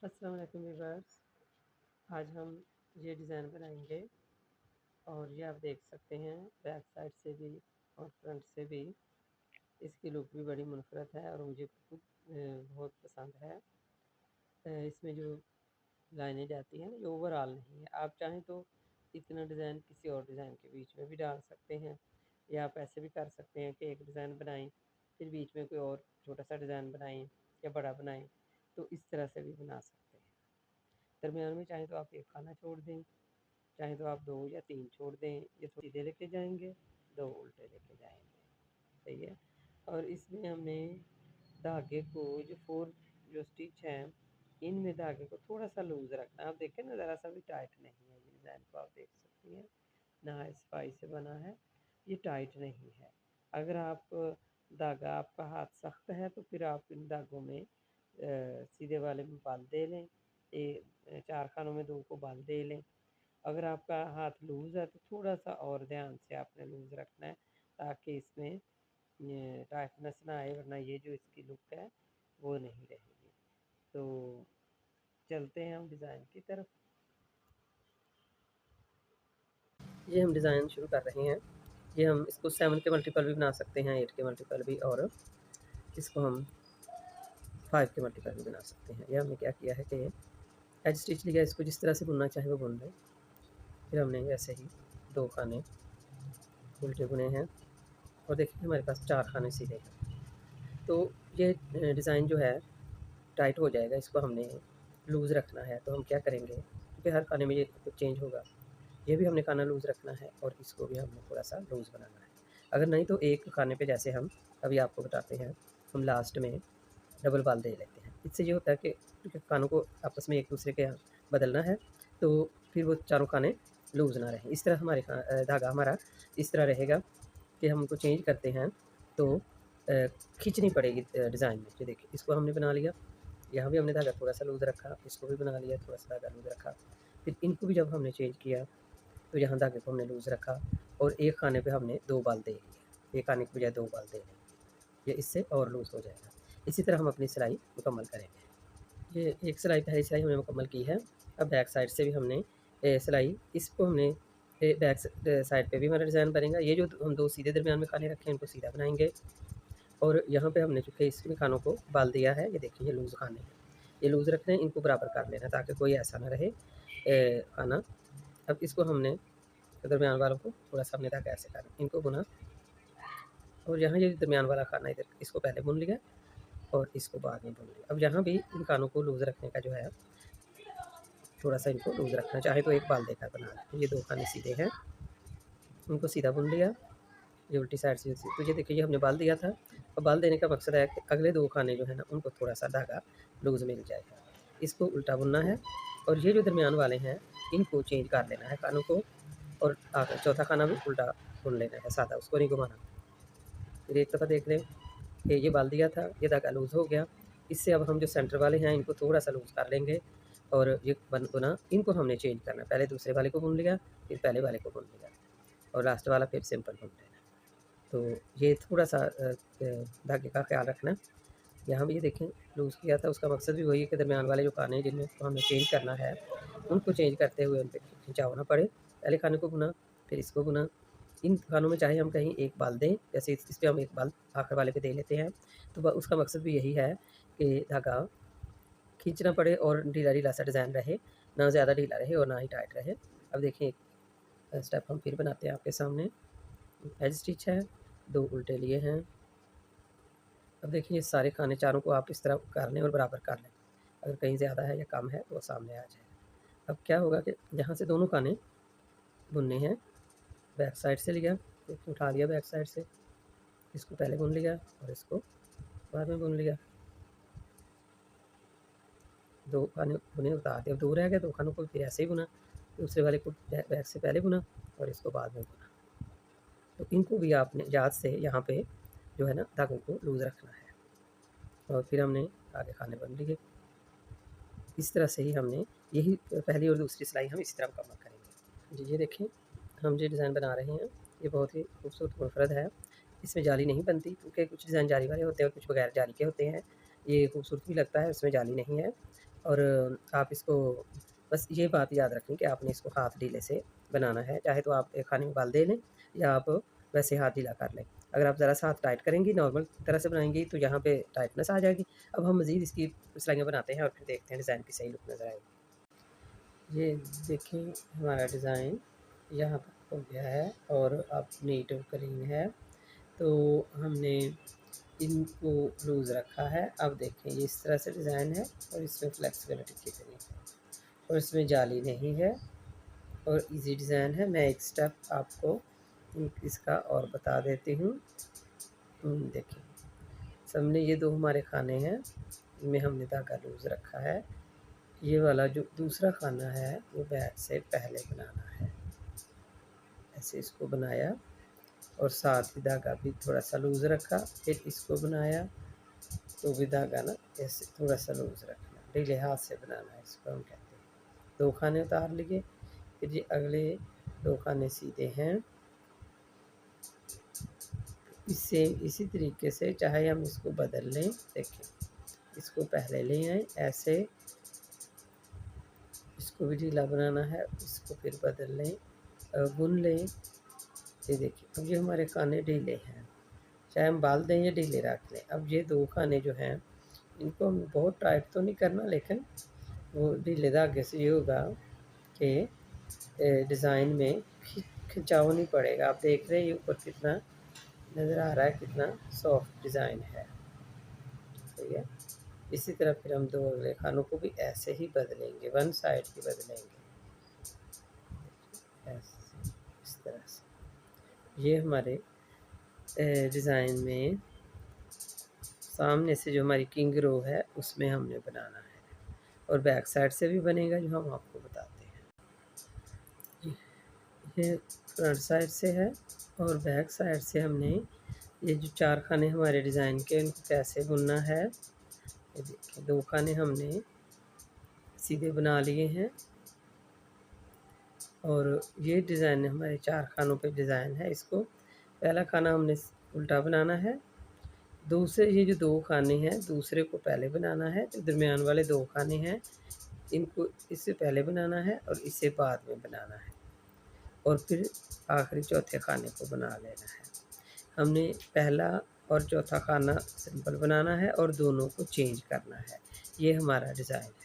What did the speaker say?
अस्सलाम वालेकुम व्यूअर्स। आज हम ये डिज़ाइन बनाएंगे और ये आप देख सकते हैं बैक साइड से भी और फ्रंट से भी। इसकी लुक भी बड़ी मुनफरद है और मुझे खुद बहुत पसंद है। इसमें जो लाइनें जाती हैं ना, ये ओवरऑल नहीं है। आप चाहें तो इतना डिज़ाइन किसी और डिज़ाइन के बीच में भी डाल सकते हैं, या आप ऐसे भी कर सकते हैं कि एक डिज़ाइन बनाएं फिर बीच में कोई और छोटा सा डिज़ाइन बनाएं या बड़ा बनाएं, तो इस तरह से भी बना सकते हैं। दरमियान में चाहें तो आप एक खाना छोड़ दें, चाहे तो आप 2 या 3 छोड़ दें। ये थोड़ा सीधे लेके जाएंगे, 2 उल्टे लेके जाएंगे। सही है। और इसमें हमने धागे को जो 4 जो स्टिच हैं, इनमें धागे को थोड़ा सा लूज़ रखना है। आप देखें ना, ज़रा सा भी टाइट नहीं है। ये डिज़ाइन को आप देख सकती हैं, नहाए सफाई से बना है, ये टाइट नहीं है। अगर आप धागा आपका हाथ सख्त है तो फिर आप इन धागों में सीधे वाले में बाल दे लें, 4 खानों में 2 को बाल दे लें। अगर आपका हाथ लूज़ है तो थोड़ा-सा और ध्यान से आपने लूज़ रखना है, ताकि इसमें ये टाइटनेस ना आए, वरना ये जो इसकी लुक है वो नहीं रहेगी। तो चलते हैं हम डिज़ाइन की तरफ। ये हम डिज़ाइन शुरू कर रहे हैं। ये हम इसको 7 के मल्टीपल भी बना सकते हैं, 8 के मल्टीपल भी, और इसको हम 5 के मल्टीपल भी बना सकते हैं। ये हमने क्या किया है कि एज स्टिच लिया, इसको जिस तरह से बुनना चाहे वो बुन लें। फिर हमने ऐसे ही 2 खाने उल्टे बुने हैं और देखिए हमारे पास 4 खाने सीधे हैं। तो ये डिज़ाइन जो है टाइट हो जाएगा, इसको हमने लूज़ रखना है। तो हम क्या करेंगे, क्योंकि हर खाने में ये कुछ चेंज होगा, ये भी हमने खाना लूज़ रखना है और इसको भी हमने थोड़ा सा लूज़ बनाना है। अगर नहीं तो एक खाने पे, जैसे हम अभी आपको बताते हैं, हम लास्ट में डबल बाल दे लेते हैं। इससे ये होता है कि क्योंकि खानों को आपस में एक दूसरे के बदलना है, तो फिर वो चारों खाने लूज़ ना रहें। इस तरह हमारे धागा हमारा इस तरह रहेगा कि हम उनको चेंज करते हैं तो खींचनी पड़ेगी डिज़ाइन में। ये देखिए, इसको हमने बना लिया, यहाँ भी हमने धागा थोड़ा सा लूज़ रखा, इसको भी बना लिया, थोड़ा सा धागा लूज़ रखा। फिर इनको भी जब हमने चेंज किया तो यहाँ धागे को हमने लूज़ रखा और एक खाने पे हमने 2 बाल दे लिए, एक खाने के बजाय 2 बाल दे लें, ये इससे और लूज़ हो जाएगा। इसी तरह हम अपनी सिलाई मुकम्मल करेंगे। ये एक सिलाई, पहली सिलाई हमने मुकम्मल की है। अब बैक साइड से भी हमने सिलाई, इसको हमने बैक साइड पे भी हमारा डिज़ाइन बनेगा। ये जो हम 2 सीधे दरमियान में खाने रखे हैं, इनको सीधा बनाएंगे। और यहाँ पे हमने चूँकि इसमें खानों को बाल दिया है, ये देखिए ये लूज़ खाने हैं, ये लूज़ रखने हैं, इनको बराबर कर लेना ताकि कोई ऐसा ना रहे खाना। अब इसको हमने दरमियान वालों को थोड़ा सा हमने धागा ऐसे करना, इनको बुना, और यहाँ ये दरमियान वाला खाना इधर, इसको पहले बुन लिया और इसको बाद में बुन लिया। अब यहाँ भी इन खानों को लूज़ रखने का जो है, थोड़ा सा इनको लूज़ रखना, चाहे तो एक बाल देकर बना लें। ये 2 खाने सीधे हैं, उनको सीधा बुन लिया, ये उल्टी साइड से। तो ये देखिए, ये हमने बाल दिया था, और बाल देने का मकसद है कि अगले 2 खाने जो है ना, उनको थोड़ा सा धागा लूज़ मिल जाएगा। इसको उल्टा बुनना है और ये जो दरमियान वाले हैं, इनको चेंज कर लेना है खानों को, और आखिर चौथा खाना भी उल्टा बुन लेना है, सादा, उसको नहीं घुमाना। फिर एक दफ़ा देख लें कि ये बाल दिया था, ये धागा लूज़ हो गया। इससे अब हम जो सेंटर वाले हैं, इनको थोड़ा सा लूज़ कर लेंगे और ये बुना, इनको हमने चेंज करना है। पहले दूसरे वाले को बुन लिया, फिर पहले वाले को बुन लिया, और लास्ट वाला फिर सिंपल बुन लेना। तो ये थोड़ा सा धागे का ख्याल रखना। यहाँ भी ये देखें लूज़ किया था, उसका मकसद भी वही है कि दरमियान वाले जो खाने हैं जिनमें हमें चेंज करना है, उनको चेंज करते हुए उन पे खिंचाव ना पड़े। पहले खाने को बुना, फिर इसको बुना। इन खानों में चाहे हम कहीं एक बाल दें, जैसे इस पे हम एक बाल आखिर वाले पे दे लेते हैं, तो उसका मकसद भी यही है कि धागा खींचना पड़े और ढीला-ढीला सा डिज़ाइन रहे, ना ज़्यादा ढीला रहे और ना ही टाइट रहे। अब देखिए एक स्टेप हम फिर बनाते हैं आपके सामने। एज स्टिच है, 2 उल्टे लिए हैं। अब देखिए ये सारे खाने चारों को आप इस तरह कर लें और बराबर कर लें। अगर कहीं ज़्यादा है या कम है तो वो सामने आ जाए। अब क्या होगा कि यहाँ से दोनों खाने बुनने हैं, बैक साइड से लिया, एक उठा लिया बैक साइड से, इसको पहले बुन लिया और इसको बाद में बुन लिया। 2 खाने बुने, उतार दिए, अब 2 रह गए, 2 खानों को फिर ऐसे ही बुना, दूसरे वाले को बैक से पहले बुना और इसको बाद में बुना। तो इनको भी आपने याद से यहाँ पे जो है ना धागों को लूज़ रखना है, और फिर हमने आगे खाने बन लिए। इस तरह से ही हमने यही पहली और दूसरी सिलाई हम इसी तरह मुकम्मल करेंगे। जी ये देखें, हम जो डिज़ाइन बना रहे हैं, ये बहुत ही खूबसूरत मुनफरद है। इसमें जाली नहीं बनती, क्योंकि कुछ डिज़ाइन जाली वाले होते हैं और कुछ बगैर जाली के होते हैं। ये खूबसूरत भी लगता है, इसमें जाली नहीं है। और आप इसको बस ये बात याद रखें कि आपने इसको हाथ ढीले से बनाना है, चाहे तो आप एक खाने में बाल दे लें या आप वैसे हाथ ढीला कर लें। अगर आप ज़रा सा हाथ टाइट करेंगी, नॉर्मल तरह से बनाएँगी तो यहाँ पे टाइटनेस आ जाएगी। अब हम मज़ीद इसकी सिलाइयाँ बनाते हैं और फिर देखते हैं डिज़ाइन की सही लुक नज़र आएगी। ये देखिए हमारा डिज़ाइन यहाँ पर हो गया है और अब नीट और क्लीन है। तो हमने इनको लूज़ रखा है। अब देखें ये इस तरह से डिज़ाइन है और इसमें फ्लेक्सिबिलिटी कितनी है और इसमें जाली नहीं है और इजी डिज़ाइन है। मैं एक स्टेप आपको इसका और बता देती हूँ। देखिए सामने ये दो हमारे खाने हैं, इनमें हमने धागा लूज़ रखा है। ये वाला जो दूसरा खाना है वो बैक से पहले बनाना है। ऐसे इसको बनाया और साथ ही धागा भी थोड़ा सा लूज़ रखा, फिर इसको बनाया तो भी धागा ना ऐसे थोड़ा सा लूज़ रखना, ढीले हाथ से बनाना है, इसको हम कहते हैं। दो खाने उतार लिए, फिर ये अगले दो खाने सीधे हैं। इससे इसी तरीके से चाहे हम इसको बदल लें, देखें इसको पहले ले आए ऐसे, इसको भी ढीला बनाना है, इसको फिर बदल लें, बुन लें। ये देखिए अब ये हमारे खाने ढीले हैं, चाहे हम बाल दें या ढीले रख लें। अब ये दो खाने जो हैं इनको हम बहुत टाइट तो नहीं करना, लेकिन वो ढीले धागे से ये होगा कि डिज़ाइन में खिंचाव नहीं पड़ेगा। आप देख रहे हैं ये ऊपर कितना नज़र आ रहा है, कितना सॉफ्ट डिज़ाइन है। सही है। इसी तरह फिर हम दो अगले खानों को भी ऐसे ही बदलेंगे, वन साइड की बदलेंगे ऐसे, इस तरह से। ये हमारे डिज़ाइन में सामने से जो हमारी किंग रो है उसमें हमने बनाना है और बैक साइड से भी बनेगा जो हम आपको बताते हैं। ये फ्रंट साइड से है और बैक साइड से हमने ये जो चार खाने हमारे डिज़ाइन के उनको कैसे बुनना है। ये देखिए दो खाने हमने सीधे बना लिए हैं और ये डिज़ाइन हमारे चार खानों पे डिज़ाइन है। इसको पहला खाना हमने उल्टा बनाना है, दूसरे ये जो दो खाने हैं दूसरे को पहले बनाना है, जो दरमियान वाले दो खाने हैं इनको इससे पहले बनाना है और इससे बाद में बनाना है और फिर आखिरी चौथे खाने को बना लेना है। हमने पहला और चौथा खाना सिंपल बनाना है और दोनों को चेंज करना है। ये हमारा डिज़ाइन है।